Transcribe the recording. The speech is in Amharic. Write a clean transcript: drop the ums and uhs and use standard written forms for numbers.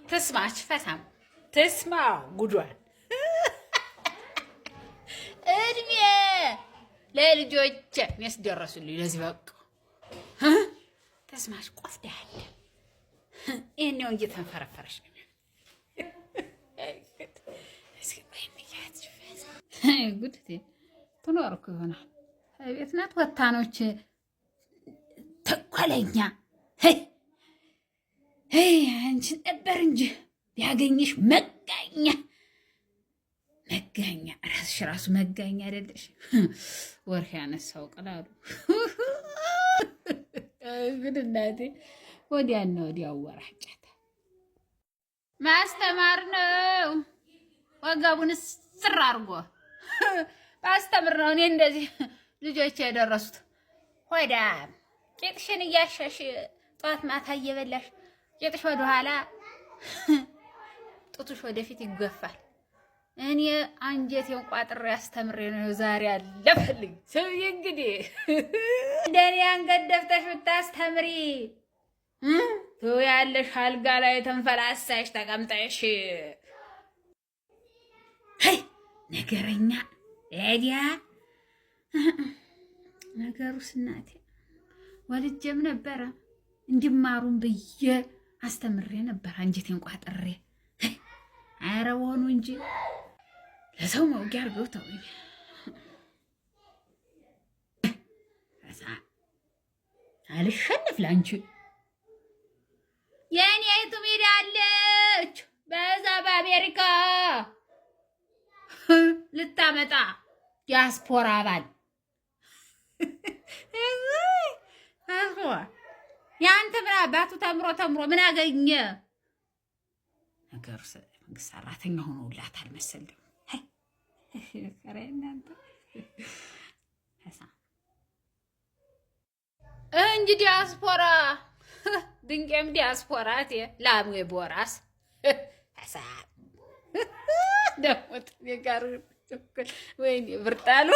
تسمعش فسام تسمع قدوان ارمي لا لجوجة يسدرسوا لي لازم بقى ها تسمعش قف ده إني وجيت فرفرش قلتي تنورك هنا بيتنا توتانوش تقولينيا هي አንቺ ነበር እንጂ ያገኘሽ መጋኛ ራሱ መጋኛ አይደለሽ ወርህ ያነሳው ቀላሉ ግን እናቴ ወዲያና ወዲያው ወራጫታ ማስተማር ነው ወጋቡን ስር አርጎ ማስተምር ነው እኔ እንደዚህ ልጆች ያደረሱት ሆዳ ቄጥሽን እያሻሽ ጧት ማታ እየበላሽ ቄጥሽ ወደ ኋላ ጡትሽ ወደፊት ይገፋል እኔ አንጀቴን ቋጥሬ አስተምሬ ነው ዛሬ አለፈልኝ ሰውዬ እንግዲህ እንደኔ አንገት ደፍተሽ ብታስተምሪ ያለሽ አልጋ ላይ ተንፈላሳሽ ተቀምጠሽ ነገረኛ ኤዲያ ነገሩስ እናቴ ወልጄም ነበረ እንዲማሩን ብዬ አስተምሬ ነበር አንጀቴን ቋጥሬ አረወኑ እንጂ ለሰው መውጊያ አርገው ተውኝ አልሸነፍ ላንቺ የኔ አይቱ ሜዳለች በዛ በአሜሪካ ልታመጣ ዲያስፖራ አባል ያንተ ምን አባቱ ተምሮ ምን አገኘ ነገር መንግስት ሰራተኛ ሆኖላታል መሰል ደግሞ ከረናንተ እንጂ ዲያስፖራ ድንቄም ዲያስፖራት ላሙ ቦራስ ሐሳብ ደሞት የጋር ወይኔ ብርጣሉ